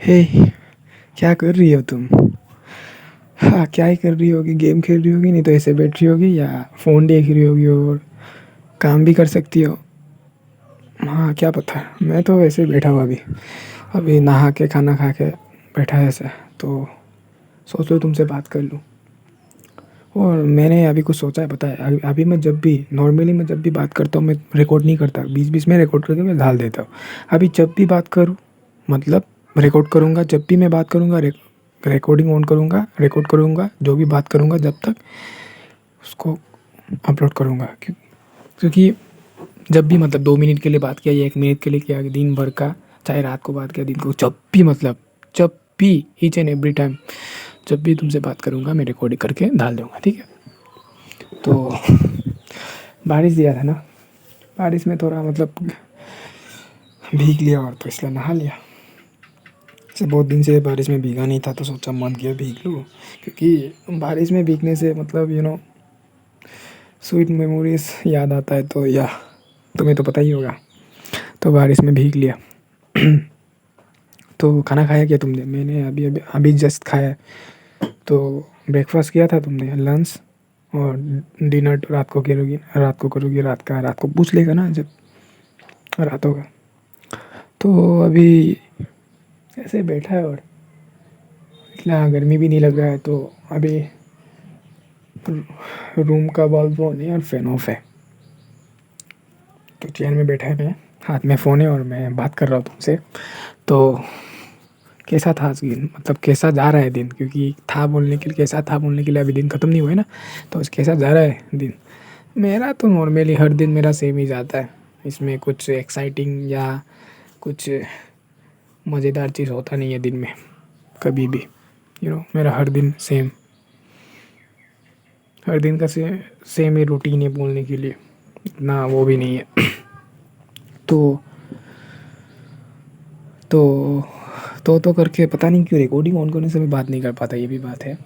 हे, क्या कर रही हो तुम? हाँ, क्या ही कर रही होगी? गेम खेल रही होगी, नहीं तो ऐसे बैठ रही होगी या फ़ोन देख रही होगी और काम भी कर सकती हो। हाँ, क्या पता। मैं तो वैसे ही बैठा हुआ अभी। अभी नहा के खाना खा के बैठा है ऐसे, तो सोच लो तुमसे बात कर लूँ। और मैंने अभी कुछ सोचा है, पता है? अभी मैं जब भी नॉर्मली मैं जब भी बात करता हूँ, मैं रिकॉर्ड नहीं करता, बीच बीच में रिकॉर्ड करके मैं डाल देता हूँ। अभी जब भी बात करूँ, मतलब रिकॉर्ड करूँगा, जब भी मैं बात करूँगा रिकॉर्डिंग ऑन करूँगा, रिकॉर्ड करूँगा, जो भी बात करूँगा जब तक उसको अपलोड करूँगा। क्योंकि जब भी, मतलब 2 मिनट के लिए बात किया या 1 मिनट के लिए किया, दिन भर का, चाहे रात को बात किया, दिन को, जब भी, मतलब जब भी, ईच एंड एवरी टाइम, जब भी तुमसे बात करूँगा मैं रिकॉर्डिंग करके डाल दूँगा, ठीक है? तो बारिश दिया था ना, बारिश में थोड़ा मतलब भीग लिया, और तो इसलिए नहा लिया। से बहुत दिन से बारिश में भीगा नहीं था, तो सोचा मन किया भीग लूँ। क्योंकि बारिश में भीगने से मतलब स्वीट मेमोरीज याद आता है, तो या तुम्हें तो पता ही होगा। तो बारिश में भीग लिया। तो खाना खाया क्या तुमने? मैंने अभी अभी अभी जस्ट खाया। तो ब्रेकफास्ट किया था तुमने, लंच और डिनर रात को करोगी, रात को पूछ लेगा ना जब रात होगा। तो अभी ऐसे बैठा है, और इतना गर्मी भी नहीं लग रहा है, तो अभी रूम का बल्ब ऑन है और फैन ऑफ है। तो चेयर में बैठा है, मैं हाथ में फ़ोन है और मैं बात कर रहा हूँ तुमसे। तो कैसा था आज दिन, मतलब कैसा जा रहा है दिन? क्योंकि कैसा था बोलने के लिए अभी दिन ख़त्म नहीं हुआ है ना। तो कैसा जा रहा है दिन? मेरा तो नॉर्मली हर दिन मेरा सेम ही जाता है। इसमें कुछ एक्साइटिंग या कुछ मज़ेदार चीज़ होता नहीं है दिन में कभी भी। मेरा हर दिन सेम, हर दिन का सेम ही रूटीन है बोलने के लिए, इतना वो भी नहीं है। तो तो तो करके पता नहीं क्यों रिकॉर्डिंग ऑन करने से भी बात नहीं कर पाता, ये भी बात है।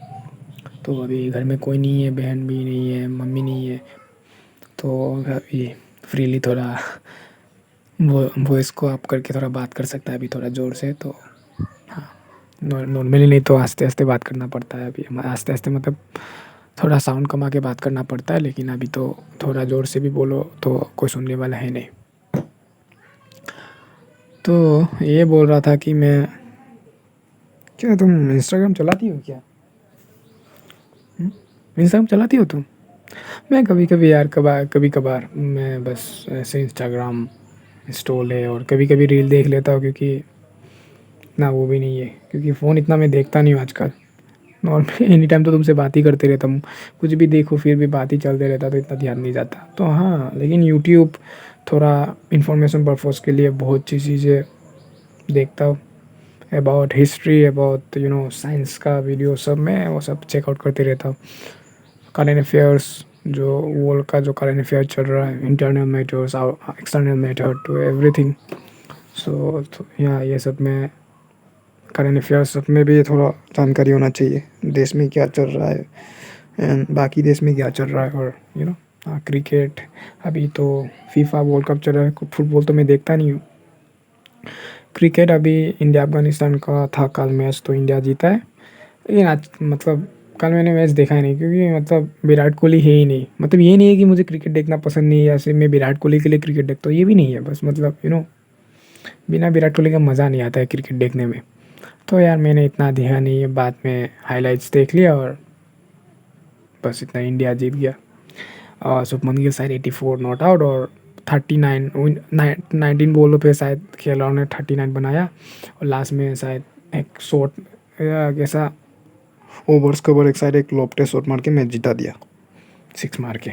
तो अभी घर में कोई नहीं है, बहन भी नहीं है, मम्मी नहीं है। तो अभी फ्रीली थोड़ा वो वॉइस को अप करके थोड़ा बात कर सकता है अभी थोड़ा ज़ोर से। तो हाँ, नॉर्मली नहीं तो आस्ते आस्ते बात करना पड़ता है अभी। आस्ते आस्ते मतलब थोड़ा साउंड कमा के बात करना पड़ता है, लेकिन अभी तो थोड़ा ज़ोर से भी बोलो तो कोई सुनने वाला है नहीं। तो ये बोल रहा था कि मैं, क्या तुम इंस्टाग्राम चलाती हो क्या? इंस्टाग्राम चलाती हो तुम? मैं कभी कभी यार, कभी कभार मैं बस ऐसे इंस्टाग्राम इंस्टॉल है, और कभी कभी रील देख लेता हूँ, क्योंकि इतना वो भी नहीं है, क्योंकि फ़ोन इतना मैं देखता नहीं हूँ आजकल। नॉर्मली एनी टाइम तो तुमसे बात ही करते रहता हूँ, कुछ भी देखो फिर भी बात ही चलते रहता, तो इतना ध्यान नहीं जाता। तो हाँ, लेकिन यूट्यूब थोड़ा इन्फॉर्मेशन पर्पज़ के लिए बहुत सी चीज़ें देखता हूँ। अबाउट हिस्ट्री, अबाउट साइंस का वीडियो, सब मैं वो सब चेकआउट करते रहता हूँ। करंट अफेयर्स, जो वर्ल्ड का जो करंट अफेयर चल रहा है, internal matters, external matter, to everything. So यहाँ ये सब में, करंट अफेयर्स सब में भी थोड़ा जानकारी होना चाहिए, देश में क्या चल रहा है एंड बाकी देश में क्या चल रहा है। और क्रिकेट, अभी तो फीफा वर्ल्ड कप चल रहा है। फुटबॉल तो मैं देखता नहीं हूँ। क्रिकेट अभी इंडिया अफगानिस्तान का था कल मैच, तो इंडिया जीता है। लेकिन आज मतलब कल मैंने मैच देखा ही नहीं, क्योंकि मतलब विराट कोहली है ही नहीं। मतलब ये नहीं है कि मुझे क्रिकेट देखना पसंद नहीं है या फिर मैं विराट कोहली के लिए क्रिकेट देखता हूँ, ये भी नहीं है। बस मतलब बिना विराट कोहली का मज़ा नहीं आता है क्रिकेट देखने में। तो यार मैंने इतना ध्यान नहीं है, बाद में हाइलाइट्स देख लिया और बस इतना, इंडिया जीत गया। और शुभमन गिल शायद 84 नॉट आउट, और 39 19 बॉलों पे शायद खेला ने 39 बनाया। और लास्ट में शायद एक शॉट कैसा ओवर्स कवर एक साइड एक लॉफ्ट शॉट मार के मैच जिता दिया, 6 मार के।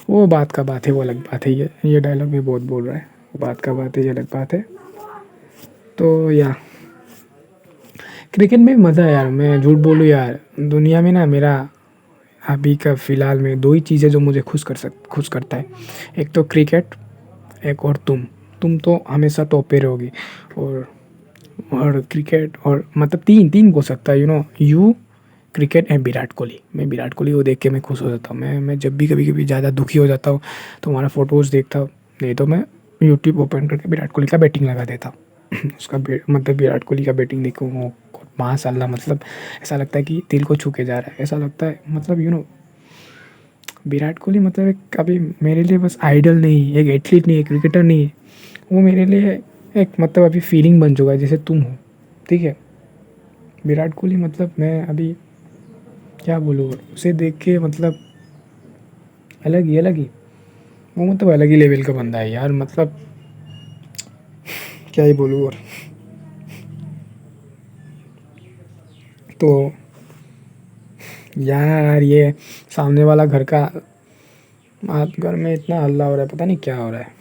वो बात का बात है, वो अलग बात है। ये डायलॉग भी बहुत बोल रहा है, वो बात का बात है, ये अलग बात है। तो या क्रिकेट में भी मज़ा है यार, मैं झूठ बोलूँ यार, दुनिया में ना मेरा अभी का फ़िलहाल में दो ही चीज़ें जो मुझे खुश करता है। एक तो क्रिकेट, एक और तुम तो हमेशा टॉप पे रहोगी। और क्रिकेट, और मतलब तीन तीन हो सकता है, you, cricket and Virat Kohli. मैं विराट कोहली को देख के मैं खुश हो जाता हूँ। मैं जब भी कभी कभी ज़्यादा दुखी हो जाता हूँ तो हमारा फ़ोटोज़ देखता हूँ, नहीं तो मैं यूट्यूब ओपन करके विराट कोहली का बैटिंग लगा देता हूँ। उसका मतलब विराट कोहली का बैटिंग देखो, वो माशाल्लाह, मतलब ऐसा लगता है कि दिल को छू के जा रहा है, ऐसा लगता है, मतलब विराट कोहली मतलब एक अभी मेरे लिए बस आइडल नहीं, एक एथलीट नहीं, एक क्रिकेटर नहीं है, वो मेरे लिए एक मतलब अभी फीलिंग बन चुका है, जैसे तुम हो, ठीक है। विराट कोहली मतलब मैं अभी क्या बोलूँ, उसे देख के मतलब अलग ही वो मतलब अलग ही लेवल का बंदा है यार, मतलब क्या ही बोलूँ। और तो यार ये सामने वाला घर का घर में इतना हल्ला हो रहा है, पता नहीं क्या हो रहा है,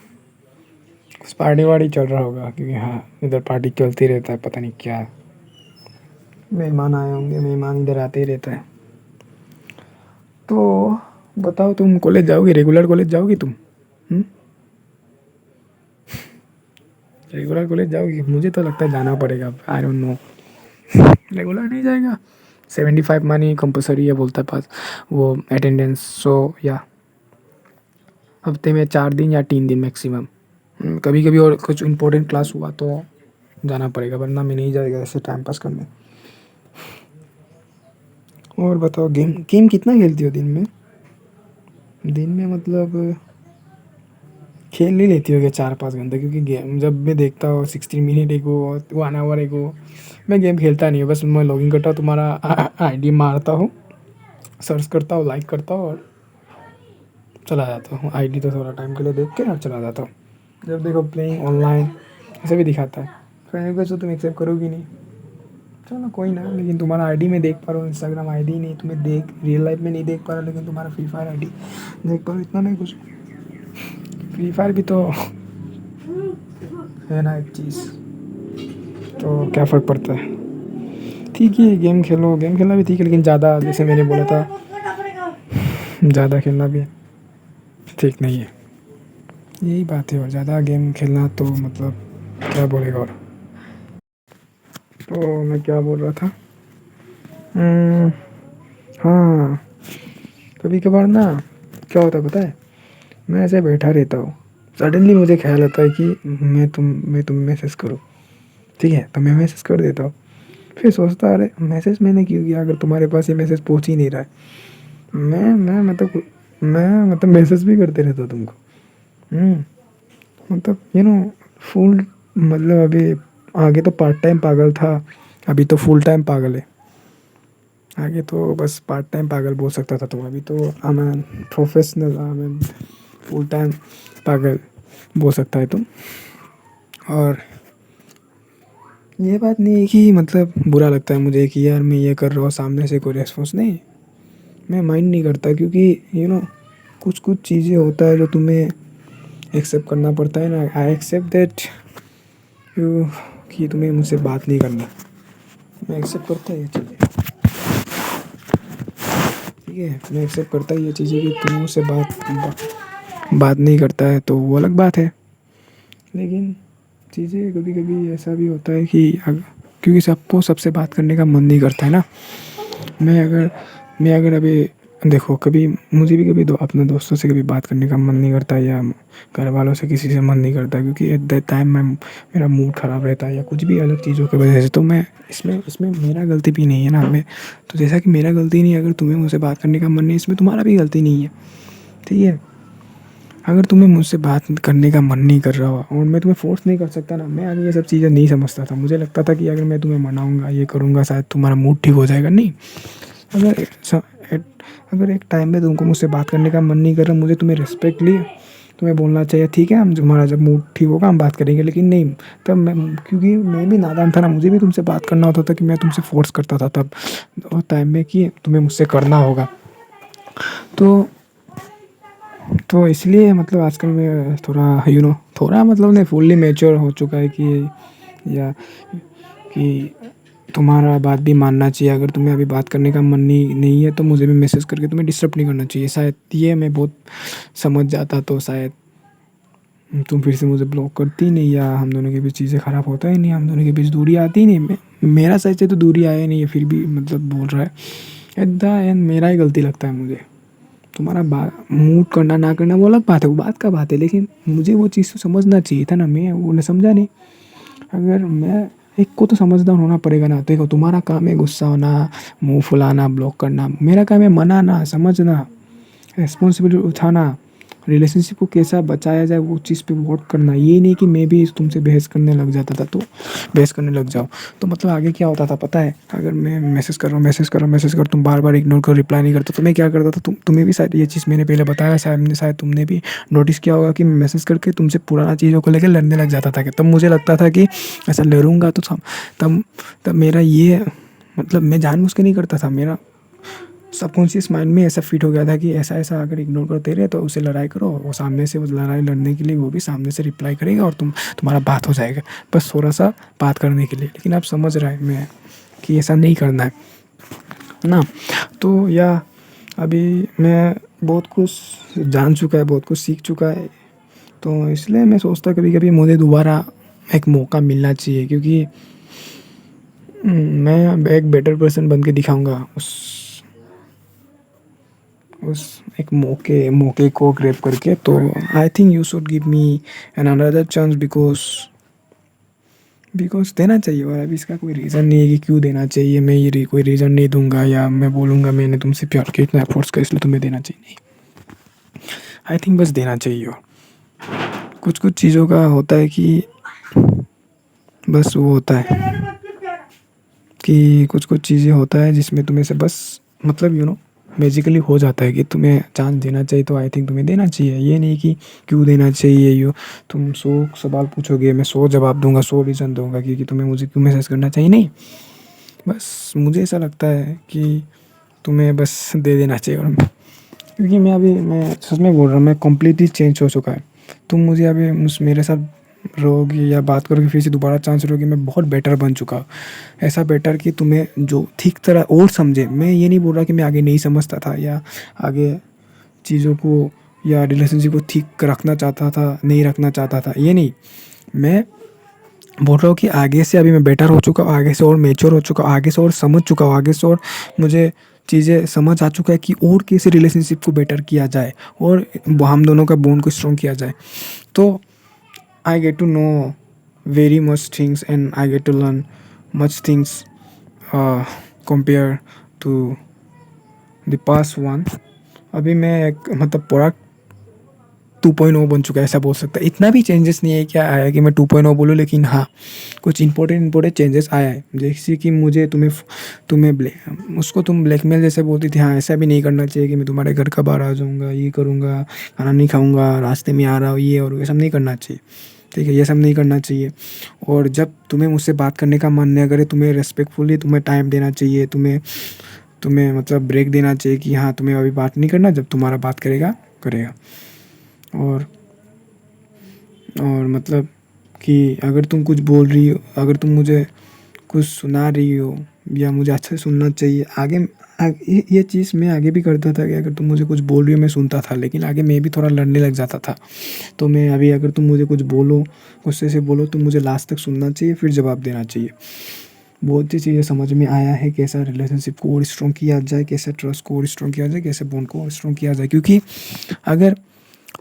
कुछ पार्टी वार्टी चल रहा होगा, क्योंकि हाँ इधर पार्टी चलती रहता है, पता नहीं क्या मेहमान आए होंगे, मेहमान इधर आते ही रहता है। तो बताओ, तुम कॉलेज जाओगी, रेगुलर कॉलेज जाओगी तुम? हम्म? रेगुलर कॉलेज जाओगी? मुझे तो लगता है जाना पड़ेगा, आई डोंट नो। रेगुलर नहीं जाएगा? 75 मानी कंपलसरी है बोलता है पास, वो अटेंडेंस, सो या हफ्ते में 4 दिन या 3 दिन मैक्सिमम। कभी कभी और कुछ इंपॉर्टेंट क्लास हुआ तो जाना पड़ेगा, वरना मैं नहीं जाएगा ऐसे टाइम पास करने। और बताओ, गेम गेम कितना खेलती हो दिन में? दिन में मतलब खेल नहीं लेती हो क्या 4-5 घंटे? क्योंकि गेम जब मैं देखता हूँ 16 मिनट एक हो, 1 आवर एक हो, मैं गेम खेलता नहीं हूँ, बस मैं लॉगिन करता हूँ, तुम्हारा आईडी मारता हूँ, सर्च करता हूँ, लाइक करता हूँ और चला जाता हूँ। आईडी तो थोड़ा टाइम के लिए देख के और चला जाता हूँ। जब देखो प्लेइंग ऑनलाइन ऐसे भी दिखाता है, फ्रेंड रिक्वेस्ट तो तुम एक्सेप्ट करोगी नहीं, चलो कोई ना। लेकिन तुम्हारा आईडी में देख पा रहा हूँ, इंस्टाग्राम आईडी नहीं तुम्हें देख, रियल लाइफ में नहीं देख पा रहा, लेकिन तुम्हारा फ्री फायर आईडी देख पा रहा हूँ, इतना नहीं कुछ। फ्री फायर भी तो है ना एक चीज़, तो क्या फ़र्क पड़ता है। ठीक है, गेम खेलो, गेम खेलना भी ठीक है, लेकिन ज़्यादा, जैसे मैंने बोला था, ज़्यादा खेलना भी ठीक नहीं है, यही बात है। और ज़्यादा गेम खेलना तो मतलब क्या बोलेगा। और तो मैं क्या बोल रहा था, हम्म, हाँ, कभी कभार ना क्या होता है पता है, मैं ऐसे बैठा रहता हूँ, सडनली मुझे ख्याल आता है कि मैं तुम मैसेज करूँ, ठीक है, तो मैं मैसेज कर देता हूँ। फिर सोचता, अरे मैसेज मैंने क्यों किया अगर तुम्हारे पास ये मैसेज पहुँच ही नहीं रहा है। मैं मतलब मैसेज भी करते रहता हूँ तुमको। हम्म, मतलब फुल, मतलब अभी आगे तो पार्ट टाइम पागल था, अभी तो फुल टाइम पागल है। आगे तो बस पार्ट टाइम पागल बोल सकता था तुम, अभी तो I am professional, I am full time पागल बोल सकता है तुम। और ये बात नहीं है कि मतलब बुरा लगता है मुझे कि यार मैं ये कर रहा हूँ, सामने से कोई रेस्पॉन्स नहीं, मैं माइंड नहीं करता, क्योंकि कुछ कुछ चीज़ें होता है जो तुम्हें एक्सेप्ट करना पड़ता है ना। आई एक्सेप्ट दैट यू, कि तुम्हें मुझसे बात नहीं करना, मैं एक्सेप्ट करता है ये चीज़ें, ठीक है, मैं एक्सेप्ट करता है ये चीज़ें कि तुम मुझसे बात नहीं करता है, तो वो अलग बात है। लेकिन चीज़ें कभी कभी ऐसा भी होता है कि क्योंकि सबको सबसे बात करने का मन नहीं करता है ना। मैं अगर मैं अगर अभी देखो, कभी मुझे भी कभी अपने दोस्तों से कभी बात करने का मन नहीं करता, या घर वालों से किसी से मन नहीं करता, क्योंकि एट दैट टाइम मेरा मूड ख़राब रहता है या कुछ भी अलग चीज़ों की वजह से। तो मैं इसमें इसमें मेरा गलती भी नहीं है ना। मैं तो जैसा कि मेरा गलती नहीं है अगर तुम्हें मुझसे बात करने का मन नहीं, इसमें तुम्हारा भी गलती नहीं है, ठीक है। अगर तुम्हें मुझसे बात करने का मन नहीं कर रहा हो और मैं तुम्हें फ़ोर्स नहीं कर सकता ना, मैं आगे ये सब चीज़ें नहीं समझता था। मुझे लगता था कि अगर मैं तुम्हें मनाऊंगा, ये करूँगा, शायद तुम्हारा मूड ठीक हो जाएगा। नहीं, अगर अगर एक टाइम में तुमको मुझसे बात करने का मन नहीं कर रहा, मुझे तुम्हें रिस्पेक्टली तुम्हें बोलना चाहिए, ठीक है, हम हमारा जब मूड ठीक होगा हम बात करेंगे। लेकिन नहीं, तब मैं, क्योंकि मैं भी नादान था ना, मुझे भी तुमसे बात करना होता था कि मैं तुमसे फ़ोर्स करता था तब और टाइम में कि तुम्हें मुझसे करना होगा। तो इसलिए मतलब आजकल मैं थोड़ा थोड़ा मतलब नहीं, फुल्ली मैच्योर हो चुका है कि या कि तुम्हारा बात भी मानना चाहिए। अगर तुम्हें अभी बात करने का मन नहीं है तो मुझे भी मैसेज करके तुम्हें डिस्टर्ब नहीं करना चाहिए। शायद ये मैं बहुत समझ जाता तो शायद तुम फिर से मुझे ब्लॉक करती नहीं, या हम दोनों के बीच चीज़ें ख़राब होता ही नहीं, हम दोनों के बीच दूरी आती ही नहीं। मेरा साइड से तो दूरी आया ही नहीं है, फिर भी मतलब बोल रहा है। एट द एंड मेरा ही गलती लगता है मुझे। तुम्हारा मूड करना ना करना वो अलग बात है, वो बात का बात है, लेकिन मुझे वो चीज़ तो समझना चाहिए था ना, मैं वो ने समझा नहीं। अगर मैं एक को तो समझदार होना पड़ेगा ना। देखो तुम्हारा काम है गुस्सा होना, मुँह फुलाना, ब्लॉक करना, मेरा काम है मनाना, समझना, रिस्पॉन्सिबिलिटी उठाना, रिलेशनशिप को कैसा बचाया जाए वो चीज़ पे वर्क करना। ये नहीं कि मैं भी तुमसे बहस करने लग जाता था तो बहस करने लग जाओ। तो मतलब आगे क्या होता था पता है, अगर मैं मैसेज कर रहा हूँ, मैसेज कर तुम बार बार इग्नोर कर, रिप्लाई नहीं करते, तो मैं क्या करता था, तुम्हें भी शायद ये चीज़ मैंने पहले बताया, शायद तुमने भी नोटिस किया होगा कि मैं मैसेज करके तुमसे पुराना चीज़ों को लेकर लड़ने लग जाता था। कि तब मुझे लगता था कि ऐसा लड़ूंगा तो तब तब मेरा ये मतलब मैं जानबूझ के नहीं करता था, मेरा सबकॉन्शियस माइंड में ऐसा फिट हो गया था कि ऐसा ऐसा अगर इग्नोर करते रहे तो उसे लड़ाई करो, वो सामने से उस लड़ाई लड़ने के लिए वो भी सामने से रिप्लाई करेगा और तुम्हारा बात हो जाएगा, बस थोड़ा सा बात करने के लिए। लेकिन आप समझ रहे हैं मैं कि ऐसा नहीं करना है ना। तो या अभी मैं बहुत कुछ जान चुका है, बहुत कुछ सीख चुका है, तो इसलिए मैं सोचता कभी कभी मुझे दोबारा एक मौका मिलना चाहिए, क्योंकि मैं एक बेटर पर्सन बन के दिखाऊंगा उस एक मौके मौके को ग्रैब करके। तो I think you should give me an another chance, because देना चाहिए। और अभी इसका कोई रीज़न नहीं है कि क्यों देना चाहिए, मैं ये कोई रीज़न नहीं दूंगा या मैं बोलूँगा मैंने तुमसे प्यार किया, इतना एफर्ट्स का इसलिए तुम्हें देना चाहिए, नहीं। आई थिंक बस देना चाहिए। और कुछ कुछ चीज़ों का होता है कि बस वो होता है कि कुछ कुछ चीज़ें होता है जिसमें तुम्हें से बस मतलब मैजिकली हो जाता है कि तुम्हें चांस देना चाहिए, तो आई थिंक तुम्हें देना चाहिए। ये नहीं कि क्यों देना चाहिए, तुम 100 सवाल पूछोगे, मैं 100 जवाब दूंगा, 100 रीज़न दूंगा कि तुम्हें मुझे क्यों मैसेज करना चाहिए, नहीं। बस मुझे ऐसा लगता है कि तुम्हें बस दे देना चाहिए। और क्योंकि मैं सच में बोल रहा हूँ, मैं कम्प्लीटली चेंज हो चुका है। तुम मुझे अभी मेरे साथ रहोगी या बात करोगे, फिर से दोबारा चांस रहोगी, मैं बहुत बेटर बन चुका हूँ। ऐसा बेटर कि तुम्हें जो ठीक तरह और समझे। मैं ये नहीं बोल रहा कि मैं आगे नहीं समझता था या आगे चीज़ों को या रिलेशनशिप को ठीक रखना चाहता था, नहीं रखना चाहता था, ये नहीं। मैं बोल रहा हूँ कि आगे से अभी मैं बेटर हो चुका हूँ, आगे से और मैच्योर हो चुका हूँ, आगे से और समझ चुका हूँ, आगे से और मुझे चीज़ें समझ आ चुका है कि और कैसे रिलेशनशिप को बेटर किया जाए और हम दोनों का बॉन्ड को स्ट्रॉन्ग किया जाए। तो I get to know very much things and I get to learn much things compare to the past one। अभी मैं एक मतलब पूरा 2.0 बन चुका है, ऐसा बोल सकता है। इतना भी चेंजेस नहीं है क्या आया कि मैं 2.0 बोलूँ, लेकिन हाँ कुछ इंपॉर्टेंट चेंजेस आया है। जैसे कि मुझे उसको तुम ब्लैकमेल जैसे बोलती थी, हाँ ऐसा भी नहीं करना चाहिए कि मैं तुम्हारे घर का बाहर आ जाऊँगा, ये करूँगा, खाना नहीं खाऊँगा, रास्ते में आ रहा हूँ, ये और ये सब नहीं करना चाहिए, ठीक है, ये सब नहीं करना चाहिए। और जब तुम्हें मुझसे बात करने का मन नहीं करे, तुम्हें रेस्पेक्टफुली तुम्हें टाइम देना चाहिए, तुम्हें मतलब ब्रेक देना चाहिए कि हाँ तुम्हें अभी बात नहीं करना, जब तुम्हारा बात करेगा। और मतलब कि अगर तुम कुछ बोल रही हो, अगर तुम मुझे कुछ सुना रही हो या मुझे अच्छा से सुनना चाहिए, ये चीज़ मैं आगे भी करता था कि अगर तुम मुझे कुछ बोल रही हो मैं सुनता था, लेकिन आगे मैं भी थोड़ा लड़ने लग जाता था। तो मैं अभी अगर तुम मुझे कुछ बोलो, गुस्से से बोलो, तो मुझे लास्ट तक सुनना चाहिए, फिर जवाब देना चाहिए। बहुत सी चीज़ें समझ में आया है, कैसा रिलेशनशिप को और स्ट्रॉन्ग किया जाए, कैसे ट्रस्ट को और स्ट्रॉन्ग किया जाए, कैसे बॉन्ड को और स्ट्रॉन्ग किया जाए। क्योंकि अगर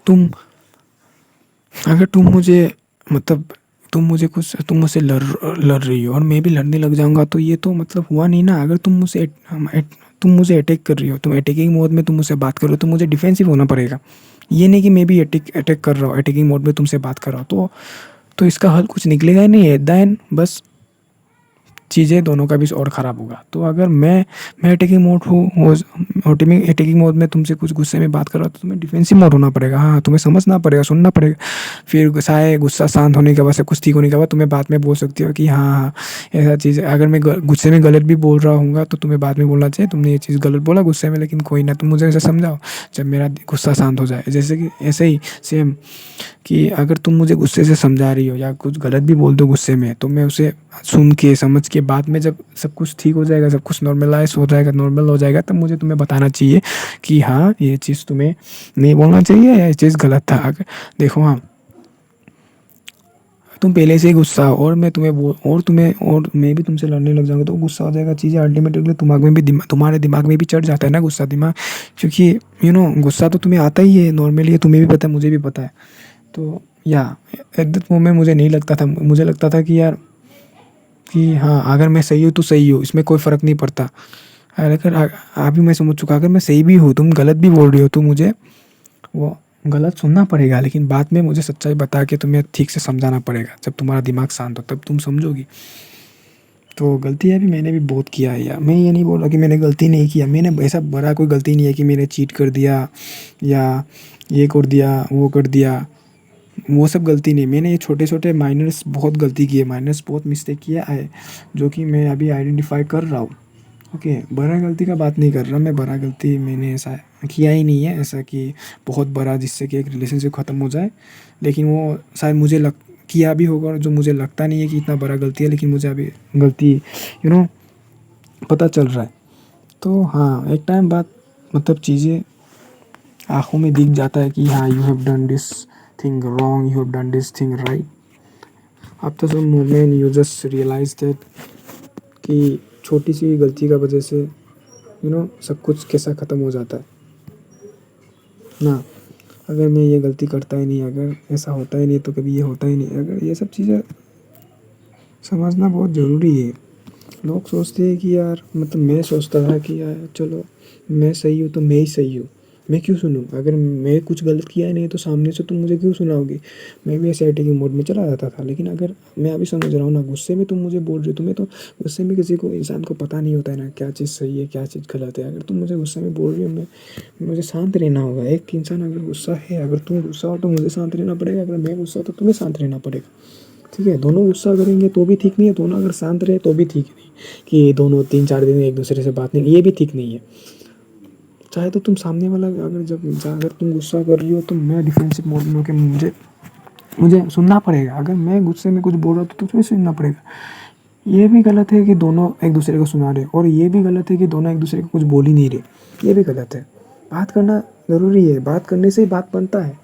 तुम मुझे मतलब तुम मुझसे लड़ रही हो और मैं भी लड़ने लग जाऊंगा, तो ये तो मतलब हुआ नहीं ना। अगर तुम मुझे अटैक कर रही हो, तुम अटैकिंग मोड में तुम मुझसे बात कर रहे हो, तो मुझे डिफेंसिव होना पड़ेगा। ये नहीं कि मैं भी अटैक कर रहा हूँ, अटैकिंग मोड में तुमसे बात कर रहा हूँ, तो इसका हल कुछ निकलेगा ही नहीं। एट द एंड बस चीज़ें दोनों का भी और ख़राब होगा। तो अगर मैं अटैकिंग मोड हूँ, अटैकिंग मोड में तुमसे कुछ गुस्से में बात कर रहा हूँ, तो तुम्हें डिफेंसिव मोड होना पड़ेगा। हाँ तुम्हें समझना पड़ेगा, सुनना पड़ेगा। फिर गुस्सा शांत होने के बाद, सब कुछ ठीक होने के बाद तुम्हें बाद में बोल सकती हो कि हाँ ऐसा चीज़ है। अगर मैं गुस्से में गलत भी बोल रहा हूँ तो तुम्हें बाद में बोलना चाहिए तुमने ये चीज़ गलत बोला गुस्से में, लेकिन कोई ना, तुम मुझे ऐसा समझाओ जब मेरा गुस्सा शांत हो जाए। जैसे कि ऐसे ही सेम कि अगर तुम मुझे गुस्से से समझा रही हो या कुछ गलत भी बोल दो गुस्से में, तो मैं उसे सुन के समझ के बाद में जब सब कुछ ठीक हो जाएगा, सब कुछ नॉर्मल हो जाएगा, तब मुझे तुम्हें बताना चाहिए कि हाँ ये चीज़ तुम्हें नहीं बोलना चाहिए या ये चीज़ गलत था। अगर देखो हाँ तुम पहले से ही गुस्सा हो और मैं भी तुमसे लड़ने लग जाऊंगा, तो गुस्सा हो जाएगा। चीज़ें अल्टीमेटली तुम्हारे दिमाग में भी चढ़ जाता है ना गुस्सा दिमाग, क्योंकि गुस्सा तो तुम्हें आता ही है नॉर्मली, तुम्हें भी पता है, मुझे भी पता है। तो या एट दैट मोमेंट मुझे नहीं लगता था, मुझे लगता था कि यार कि हाँ, अगर मैं सही हूँ तो सही हूँ, इसमें कोई फ़र्क नहीं पड़ता। अगर अभी मैं समझ चुका, अगर मैं सही भी हूँ, तुम गलत भी बोल रही हो, तो मुझे वो गलत सुनना पड़ेगा, लेकिन बाद में मुझे सच्चाई बता के तुम्हें ठीक से समझाना पड़ेगा। जब तुम्हारा दिमाग शांत हो तब तुम समझोगी। तो गलतियाँ भी मैंने भी बहुत किया है यार, मैं ये नहीं बोल रहा कि मैंने गलती नहीं किया। मैंने ऐसा बड़ा कोई गलती नहीं है कि मैंने चीट कर दिया या ये कर दिया, वो कर दिया, वो सब गलती नहीं। मैंने ये छोटे-छोटे माइनर्स बहुत गलती की है, माइनर्स बहुत मिस्टेक किया है, जो कि मैं अभी आइडेंटिफ़ाई कर रहा हूँ। ओके, बड़ा गलती का बात नहीं कर रहा मैं, बड़ा गलती मैंने ऐसा किया ही नहीं है, ऐसा कि बहुत बड़ा जिससे कि एक रिलेशनशिप ख़त्म हो जाए। लेकिन वो शायद मुझे लग किया भी होगा, और जो मुझे लगता नहीं है कि इतना बड़ा गलती है, लेकिन मुझे अभी गलती पता चल रहा है। तो हाँ, एक टाइम बाद मतलब चीज़ें आँखों में दिख जाता है कि हाँ, you have done this thing wrong, you have done this thing right. After some moment you just realise that कि छोटी सी गलती का वजह से सब कुछ कैसा ख़त्म हो जाता है ना। अगर मैं ये गलती करता ही नहीं, अगर ऐसा होता ही नहीं, तो कभी ये होता ही नहीं। अगर ये सब चीज़ें समझना बहुत ज़रूरी है। लोग सोचते हैं कि यार, मतलब मैं सोचता था कि यार चलो मैं सही हूँ तो मैं ही सही हूँ, मैं क्यों सुनूँ? अगर मैं कुछ गलत किया ही नहीं तो सामने से तुम मुझे क्यों सुनाओगे? मैं भी एसआईटी के मोड में चला जाता था। लेकिन अगर मैं अभी समझ रहा हूँ ना, गुस्से में तुम मुझे बोल रहे हो, तुम्हें तो गुस्से में किसी को, इंसान को पता नहीं होता है ना क्या चीज़ सही है क्या चीज़ गलत है। अगर तुम मुझे गुस्से में बोल रही हो, मुझे शांत रहना होगा। एक इंसान अगर गुस्सा है, अगर तुम गुस्सा हो तो मुझे शांत रहना पड़ेगा, अगर मैं गुस्सा हो तो तुम्हें शांत रहना पड़ेगा। ठीक है, दोनों गुस्सा करेंगे तो भी ठीक नहीं है, दोनों अगर शांत रहे तो भी ठीक नहीं। कि दोनों 3-4 दिन एक दूसरे से बात नहीं, ये भी ठीक नहीं है। चाहे तो तुम सामने वाला, अगर तुम गुस्सा कर रही हो तो मैं डिफेंसिव मोड में होकर मुझे सुनना पड़ेगा। अगर मैं गुस्से में कुछ बोल रहा हूँ तो तुम्हें सुनना पड़ेगा। ये भी गलत है कि दोनों एक दूसरे को सुना रहे, और ये भी गलत है कि दोनों एक दूसरे को कुछ बोल ही नहीं रहे। ये भी गलत है। बात करना ज़रूरी है, बात करने से ही बात बनता है।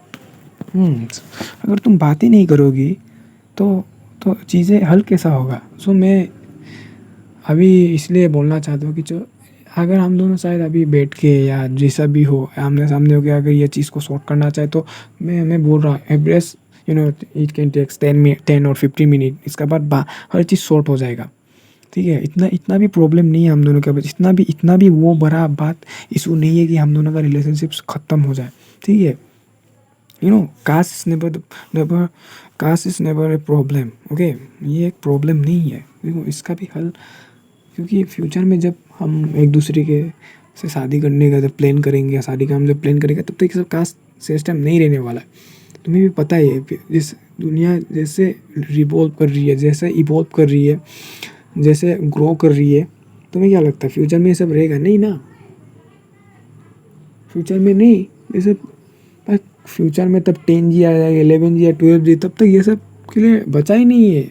अगर तुम बात ही नहीं करोगी तो चीज़ें हल कैसा होगा? सो मैं अभी इसलिए बोलना चाहता हूँ कि जो अगर हम दोनों शायद अभी बैठ के या जैसा भी हो, आमने सामने हो गया, अगर ये चीज़ को सॉर्ट करना चाहे तो मैं बोल रहा हूँ एवरेज इट कैन टेक्स 10 और 15 मिनट। इसके बाद हर चीज़ सॉर्ट हो जाएगा। ठीक है, इतना इतना भी प्रॉब्लम नहीं है हम दोनों के बीच, इतना भी वो बड़ा बात इशू नहीं है कि हम दोनों का रिलेशनशिप ख़त्म हो जाए। ठीक है, caste is never caste is never a problem. Okay, ये एक प्रॉब्लम नहीं है। देखो, इसका भी हल, क्योंकि फ्यूचर में जब हम एक दूसरे के से शादी करने का जब प्लान करेंगे, या शादी का हम जब प्लान करेंगे, तब तक सब कास्ट सिस्टम नहीं रहने वाला है। तुम्हें भी पता ही है, जिस दुनिया जैसे रिवॉल्व कर रही है, जैसे इवॉल्व कर रही है, जैसे ग्रो कर रही है, तुम्हें क्या लगता है फ्यूचर में ये सब रहेगा? नहीं ना, फ्यूचर में नहीं। ये सब फ्यूचर में तब 10G आ जाएगा, 11G या 12G, तब तक ये सब के लिए बचा ही नहीं है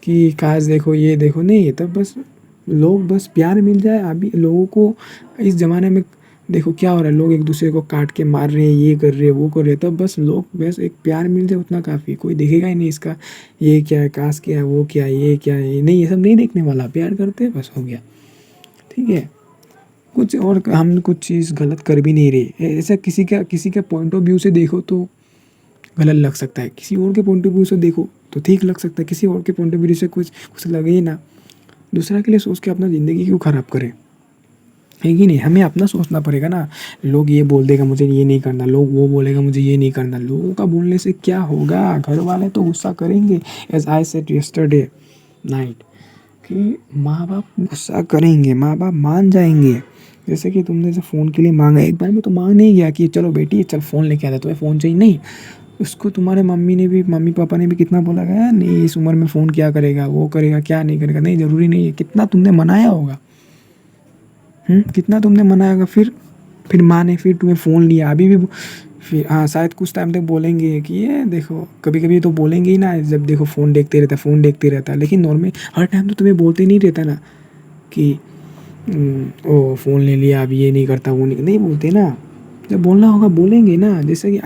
कि काश देखो ये देखो, नहीं है। तब बस लोग, बस प्यार मिल जाए। अभी लोगों को इस ज़माने में देखो क्या हो रहा है, लोग एक दूसरे को काट के मार रहे हैं, ये कर रहे हैं, वो कर रहे हैं। तब बस लोग, बस एक प्यार मिल जाए उतना काफ़ी है। कोई देखेगा ही नहीं इसका ये क्या है, काश क्या है, वो क्या है, ये क्या है, नहीं, ये सब नहीं देखने वाला। प्यार करते हैं, बस हो गया। ठीक है, कुछ और हम कुछ चीज़ गलत कर भी नहीं रहे। ऐसा किसी का पॉइंट ऑफ व्यू से देखो तो गलत लग सकता है, किसी और के पॉइंट ऑफ व्यू से देखो तो ठीक लग सकता है। किसी और के पॉइंट ऑफ व्यू से कुछ लगे ही ना। दूसरा के लिए सोच के अपना ज़िंदगी क्यों ख़राब करें? है कि नहीं? हमें अपना सोचना पड़ेगा ना। लोग ये बोल देगा मुझे ये नहीं करना, लोग वो बोलेगा मुझे ये नहीं करना। लोगों का बोलने से क्या होगा? घर वाले तो गुस्सा करेंगे। As I said yesterday night कि माँ बाप गुस्सा करेंगे, माँ बाप मान जाएंगे। जैसे कि तुमने जो फ़ोन के लिए मांगा, एक बार में तो मांग नहीं गया कि चलो बेटी चल फ़ोन लेके आता, तुम्हें फ़ोन चाहिए। नहीं, उसको तुम्हारे मम्मी पापा ने भी कितना बोला गया, नहीं इस उम्र में फ़ोन क्या करेगा, वो करेगा, क्या नहीं करेगा। नहीं, ज़रूरी नहीं है। कितना तुमने मनाया होगा, कितना तुमने मनाया होगा, फिर माँ ने फिर तुम्हें फ़ोन लिया। अभी भी फिर हाँ, शायद कुछ टाइम तक बोलेंगे कि ये देखो, कभी कभी तो बोलेंगे ही ना, जब देखो फ़ोन देखते रहता। लेकिन नॉर्मल हर टाइम तो तुम्हें बोलते नहीं रहता ना कि ओ फ़ोन ले लिया, अब ये नहीं करता, वो नहीं बोलते ना। जब बोलना होगा बोलेंगे ना। जैसे कि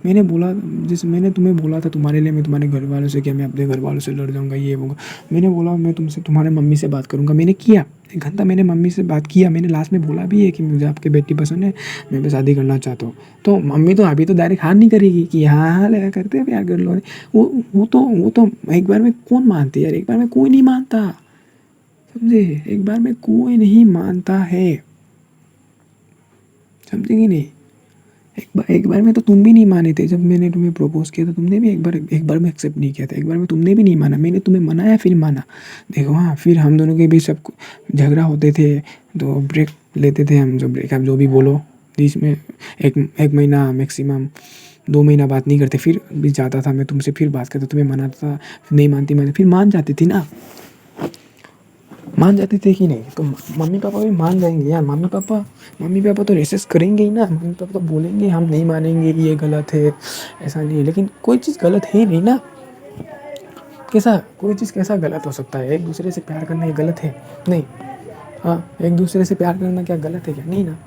मैंने बोला, जैसे मैंने तुम्हें बोला था तुम्हारे लिए मैं तुम्हारे घर वालों से, क्या मैं अपने घर वालों से लड़ जाऊँगा ये वो। मैंने बोला मैं तुमसे तुम्हारे मम्मी से बात करूँगा, मैंने किया 1 घंटा मैंने मम्मी से बात किया। मैंने लास्ट में बोला भी है कि मुझे आपकी बेटी पसंद है, मैं भी शादी करना चाहता हूँ। तो मम्मी तो अभी तो डायरेक्ट हाँ नहीं करेगी कि हाँ हाँ लगा करते हैं प्यार कर लो। वो तो एक बार में कौन मानती है यार, एक बार में कोई नहीं मानता, समझे? एक बार में कोई नहीं मानता है, समझे कि नहीं? एक बार में तो तुम भी नहीं माने थे जब मैंने तुम्हें प्रपोज़ किया था। तुमने भी एक बार में एक्सेप्ट नहीं किया था। एक बार में तुमने भी नहीं माना, मैंने तुम्हें मनाया फिर माना। देखो हाँ, फिर हम दोनों के बीच सब झगड़ा होते थे तो ब्रेक लेते थे हम, जो ब्रेक आप जो भी बोलो बीच में। एक महीना मैक्सिमम 2 महीना बात नहीं करते, फिर भी जाता था मैं तुमसे, फिर बात करता, तुम्हें मनाता था, नहीं मानती मैं, फिर मान जाती थी ना, मान जाते थे कि नहीं? तो मम्मी पापा भी मान जाएंगे यार। मम्मी पापा तो रेसेस करेंगे ही ना। मम्मी पापा तो बोलेंगे हम नहीं मानेंगे, ये गलत है, ऐसा नहीं है। लेकिन कोई चीज़ गलत है नहीं ना। कैसा कोई चीज़ कैसा गलत हो सकता है? एक दूसरे से प्यार करना ये गलत है? नहीं। हाँ, एक दूसरे से प्यार करना क्या गलत है क्या? नहीं ना।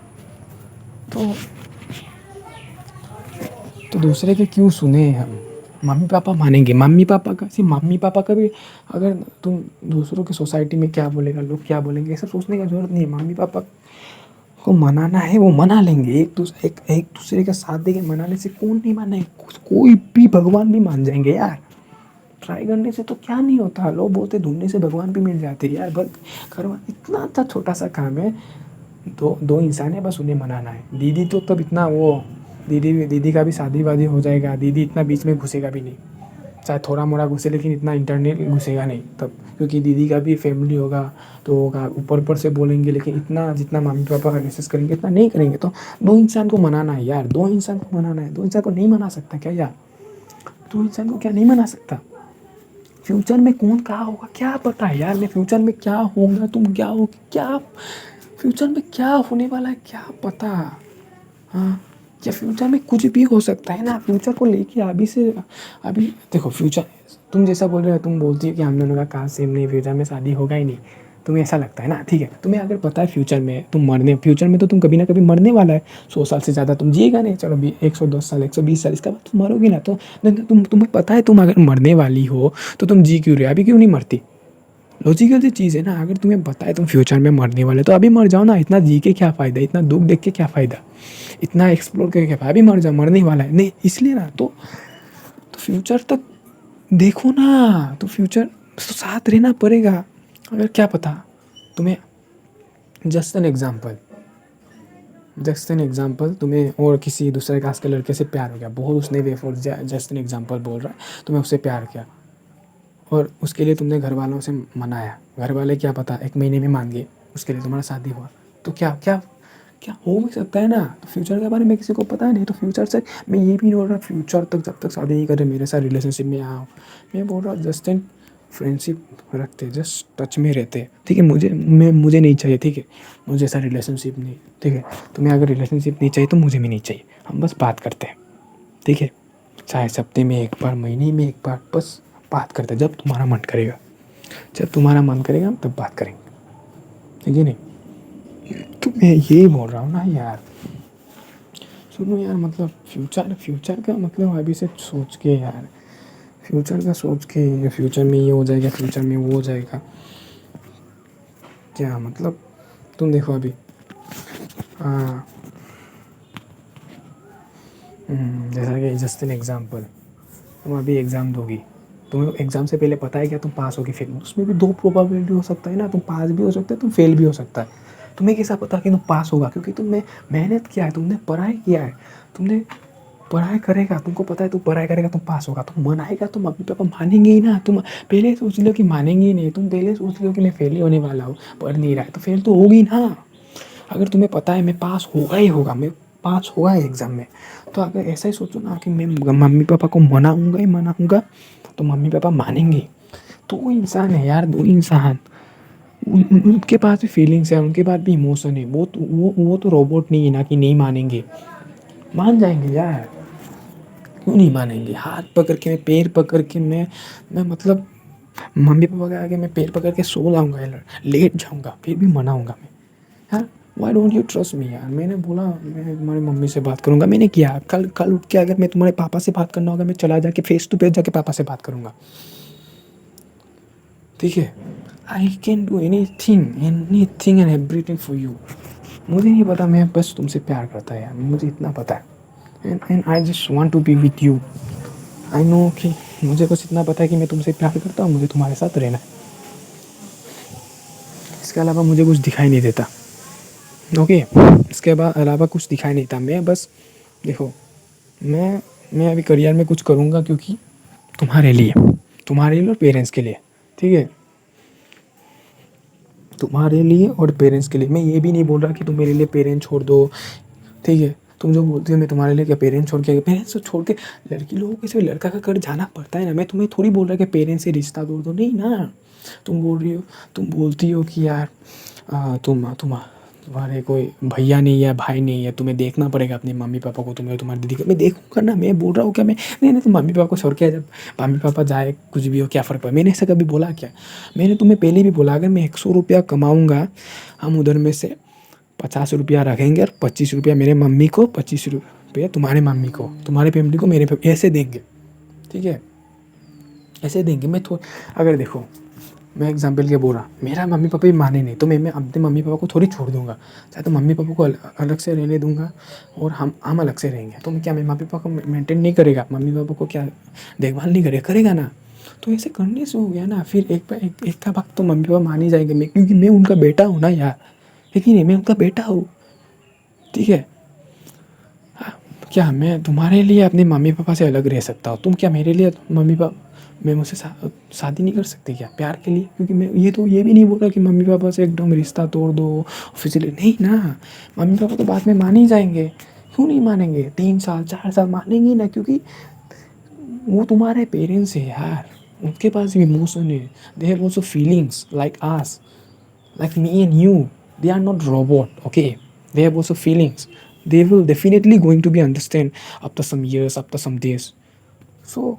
तो दूसरे के क्यों सुने हम? मम्मी पापा मानेंगे, मम्मी पापा का सिर्फ मम्मी पापा का भी, अगर तुम दूसरों की सोसाइटी में क्या बोलेगा, लोग क्या बोलेंगे, ऐसा सोचने का ज़रूरत नहीं है। मम्मी पापा को मनाना है वो मना लेंगे। एक दूसरे का साथ देके मनाने से कौन नहीं माने? कोई भी भगवान भी मान जाएंगे यार। ट्राई करने से तो क्या नहीं होता, लोग बोलते ढूंढने से भगवान भी मिल जाते हैं यार। बस करवा, इतना अच्छा छोटा सा काम है। दो इंसान है, बस उन्हें मनाना है। दीदी तो तब इतना वो, दीदी का भी शादी वादी हो जाएगा, दीदी इतना बीच में घुसेगा भी नहीं। चाहे थोड़ा मोड़ा घुसे लेकिन इतना इंटरनेट घुसेगा नहीं तब, क्योंकि दीदी का भी फैमिली होगा तो होगा, ऊपर ऊपर से बोलेंगे। लेकिन इतना जितना मम्मी पापा का मैसेज करेंगे इतना नहीं करेंगे। तो 2 इंसान को मनाना है यार, 2 इंसान को मनाना है। 2 इंसान को नहीं मना सकता क्या यार? 2 इंसान को क्या नहीं मना सकता? फ्यूचर में कौन कहाँ होगा क्या पता है यार? मैं फ्यूचर में क्या होगा, तुम क्या हो, क्या फ्यूचर में क्या होने वाला है क्या पता? हाँ, या फ्यूचर में कुछ भी हो सकता है ना। फ्यूचर को लेके अभी देखो, फ्यूचर तुम जैसा बोल रहे हो, तुम बोलती हो कि हम दोनों का कास्ट सेम नहीं, फ्यूचर में शादी होगा ही नहीं, तुम्हें ऐसा लगता है ना। ठीक है, तुम्हें अगर पता है फ्यूचर में तो तुम कभी ना कभी मरने वाला है। 100 साल से ज़्यादा तुम जिएगा नहीं, चलो 110 साल 120 साल, इसका बाद तुम मरोगे ना। तो तुम्हें पता है तुम अगर मरने वाली हो तो तुम जी क्यों रहे हो? अभी क्यों नहीं मरती? लॉजिकल सी चीज़ है ना। अगर तुम्हें पता है तुम फ्यूचर में मरने वाले तो अभी मर जाओ ना। इतना जी के क्या फ़ायदा, इतना दुख देख के क्या फ़ायदा, इतना एक्सप्लोर करके क्या फ़ायदा? अभी मर जाओ, मरने वाला है नहीं इसलिए ना। तो फ्यूचर तक देखो ना, तो फ्यूचर तो साथ रहना पड़ेगा। अगर क्या पता तुम्हें, जस्ट एन एग्जाम्पल तुम्हें और किसी दूसरे कास्ट के लड़के से प्यार हो गया, बहुत उसने बेफोर्स, जस्ट एन एग्जाम्पल बोल रहा है, तुम्हें उससे प्यार किया और उसके लिए तुमने घर वालों से मनाया। घर वाले क्या पता 1 महीने में मान गए, उसके लिए तुम्हारा शादी हुआ। तो क्या क्या क्या हो भी सकता है ना। तो फ्यूचर के बारे में किसी को पता नहीं। तो फ्यूचर से मैं ये भी नहीं बोल रहा फ्यूचर तक जब तक शादी नहीं करे मेरे साथ रिलेशनशिप में आओ। मैं बोल रहा जस्ट एन फ्रेंडशिप रखते, जस्ट टच में रहते। ठीक है, मुझे नहीं चाहिए। ठीक है, मुझे ऐसा रिलेशनशिप नहीं। ठीक है, तुम्हें अगर रिलेशनशिप नहीं चाहिए तो मुझे भी नहीं चाहिए। हम बस बात करते हैं, ठीक है, चाहे हफ्ते में 1 बार, महीने में 1 बार, बस बात करते हैं। जब तुम्हारा मन करेगा, हम तब बात करेंगे, ठीक है नहीं? तो मैं ये बोल रहा हूँ ना यार, सुनो यार, मतलब फ्यूचर का मतलब अभी से सोच के यार, फ्यूचर का सोच के फ्यूचर में ये हो जाएगा, फ्यूचर में वो हो जाएगा, क्या मतलब? तुम देखो अभी, हाँ, जैसा कि जस्ट एन एग्जाम्पल, तुम अभी एग्ज़ाम दोगी, तुम्हें एग्ज़ाम से पहले पता है क्या तुम पास होगी फेल? उसमें भी 2 प्रोबेबिलिटी हो सकता है ना। तुम पास भी हो सकता है, तुम फेल भी हो सकता है। तुम्हें कैसा पता कि तुम पास होगा? क्योंकि तुमने मेहनत किया है, तुमने पढ़ाई किया है, तुमने पढ़ाई करेगा, तुमको पता है तू पढ़ाई करेगा तुम पास होगा। तुम मनाएगा तो मम्मी पापा मानेंगे ही ना। तुम पहले सोच लो कि मानेंगे ही नहीं, तुम पहले सोच लो कि मैं फेल ही होने वाला हूँ, पढ़ नहीं रहा है, तो फेल तो होगी ना। अगर तुम्हें पता है मैं पास होगा ही होगा, मैं पास होगा एग्ज़ाम में, तो अगर ऐसा ही सोचो ना कि मैं मम्मी पापा को मनाऊँगा ही मनाऊँगा, तो मम्मी पापा मानेंगे। 2 इंसान है यार, 2 इंसान, उनके पास भी फीलिंग्स है, उनके पास भी इमोशन है। वो तो रोबोट नहीं है ना कि नहीं मानेंगे, मान जाएंगे यार। क्यों नहीं मानेंगे? हाथ पकड़ के, मैं पैर पकड़ के, मैं मतलब मम्मी पापा के आगे मैं पैर पकड़ के सो जाऊँगा, लेट जाऊँगा, फिर भी मनाऊँगा मैं यार। Why don't you trust me यार। मैंने बोला मैं तुम्हारी मम्मी से बात करूँगा, मैंने किया। कल कल उठ के अगर मैं तुम्हारे पापा से बात करना होगा, मैं चला जाके फेस टू फेस जाके पापा से बात करूँगा, ठीक है। I can do any thing and everything for you. मुझे नहीं पता, मैं बस तुमसे प्यार करता है यार, मुझे इतना पता है। And I just want to be with you. I know कि मुझे बस इतना पता है कि मैं तुमसे प्यार करता हूँ, मुझे तुम्हारे साथ रहना है, इसके अलावा मुझे कुछ दिखाई नहीं देता। ओके, इसके अलावा कुछ दिखाई नहीं देता। मैं बस देखो, मैं अभी करियर में कुछ करूँगा क्योंकि तुम्हारे लिए और पेरेंट्स के लिए, ठीक है, तुम्हारे लिए और पेरेंट्स के लिए। मैं ये भी नहीं बोल रहा कि तुम मेरे लिए पेरेंट्स छोड़ दो, ठीक है। तुम जो बोलते हो मैं तुम्हारे लिए क्या पेरेंट्स छोड़ के, पेरेंट्स को छोड़ के लड़की लोगों को सिर्फ लड़का का घर जाना पड़ता है ना। मैं तुम्हें थोड़ी बोल रहा कि पेरेंट्स से रिश्ता तोड़ दो, नहीं ना। तुम बोलती हो कि यार तुम्हारे कोई भैया नहीं है, भाई नहीं है, तुम्हें देखना पड़ेगा अपने मम्मी पापा को, तुम्हें तुम्हारी दीदी को। मैं देखूंगा ना, मैं बोल रहा हूँ क्या मैं, नहीं तुम मम्मी पापा को छोड़ के, जब मम्मी पापा जाए कुछ भी हो क्या फ़र्क पड़े। मैंने ऐसा कभी बोला क्या? मैंने तुम्हें पहले भी बोला, अगर मैं 100 रुपया कमाऊँगा, हम उधर में से 50 रुपया रखेंगे और 25 रुपया मेरे मम्मी को, 25 रुपये तुम्हारे मम्मी को, तुम्हारे फैमिली को, मेरे फैमिली, ऐसे देंगे, ठीक है, ऐसे देंगे। अगर देखो, मैं एग्जाम्पल के बोल रहा, मेरा मम्मी पापा भी माने नहीं तो मैं अपने मम्मी पापा को थोड़ी छोड़ दूंगा। चाहे तो मम्मी पापा को अलग से रहने दूंगा और हम अलग से रहेंगे। तो मैं क्या, मेरे मम्मी पापा को मेंटेन नहीं करेगा, मम्मी पापा को क्या देखभाल नहीं करेगा ना। तो ऐसे करने से हो गया ना, फिर एक का वक्त तो मम्मी पापा मान ही जाएंगे, मैं, क्योंकि मैं उनका बेटा हूँ ना यार, लेकिन नहीं, मैं उनका बेटा हूँ, ठीक है। क्या मैं तुम्हारे लिए अपने मम्मी पापा से अलग रह सकता हूँ? तुम क्या मेरे लिए मम्मी पापा, मैं मुझसे शादी नहीं कर सकती क्या प्यार के लिए? क्योंकि मैं ये भी नहीं बोल रहा कि मम्मी पापा से एकदम रिश्ता तोड़ दो ऑफिशियली, नहीं ना। मम्मी पापा तो बाद में मान ही जाएंगे, क्यों नहीं मानेंगे? 3 साल 4 साल मानेंगे ना, क्योंकि वो तुम्हारे पेरेंट्स है यार, उनके पास भी इमोशन है, they have also feelings like us, like me and you. They are not robot, okay? They have also feelings. They will definitely going to be understand after some years, after some days. So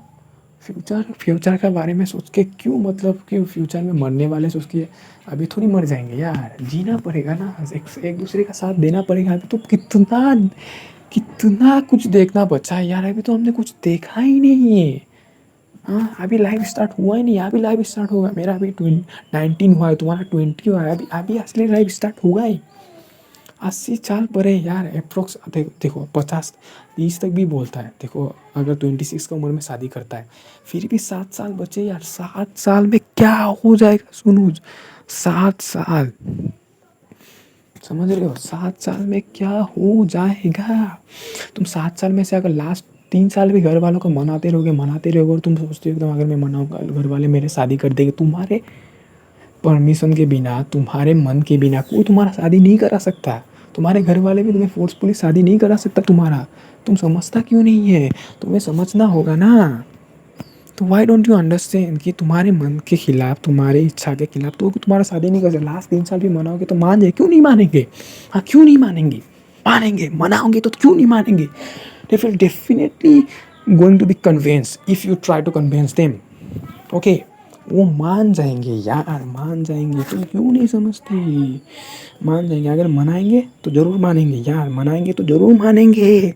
future के बारे में सोच के क्यों, मतलब कि future में मरने वाले सोच के अभी थोड़ी मर जाएंगे यार, जीना पड़ेगा ना, एक दूसरे का साथ देना पड़ेगा। अभी तो कितना कितना कुछ देखना बचा है यार, अभी तो हमने कुछ देखा ही नहीं है। हाँ, अभी लाइव स्टार्ट हुआ ही नहीं, अभी लाइव स्टार्ट होगा। मेरा अभी 19 हुआ है, तुम्हारा 20 हुआ है, अभी अभी असली लाइव स्टार्ट हुआ ही। 80 साल परे यार, अप्रोक्स देखो 50 30 तक भी बोलता है। देखो अगर 26 का उम्र में शादी करता है, फिर भी 7 साल बचे यार। 7 साल में क्या हो जाएगा सुनूज? 7 साल, समझ रहे हो? 7 साल में क्या हो जाएगा? तुम 7 साल में से अगर लास्ट 3 साल भी घर वालों को मनाते रहोगे और तुम सोचते हो एकदम, अगर मैं मनाऊंगा घर वाले मेरे शादी कर देंगे, तुम्हारे परमिशन के बिना, तुम्हारे मन के बिना कोई तुम्हारा शादी नहीं करा सकता। तुम्हारे घर वाले भी तुम्हें फोर्सफुली शादी नहीं करा सकता तुम्हारा। तुम समझता क्यों नहीं है? तुम्हें समझना होगा ना। तो वाई डोंट यू अंडरस्टैंड कि तुम्हारे मन के खिलाफ, तुम्हारी इच्छा के खिलाफ तो तुम्हारा शादी नहीं कर सकते। लास्ट 3 साल भी मनाओगे तो मान जाए, क्यों नहीं मानेंगे? हाँ, क्यों नहीं मानेंगे? मानेंगे, मनाओगे तो क्यों नहीं मानेंगे? They will definitely going to be convinced if you try to convince them. Okay, वो मान जाएंगे यार, मान जाएंगे। तुम क्यों नहीं समझते? मान जाएंगे, अगर मनाएंगे तो ज़रूर मानेंगे यार, मनाएंगे तो ज़रूर मानेंगे।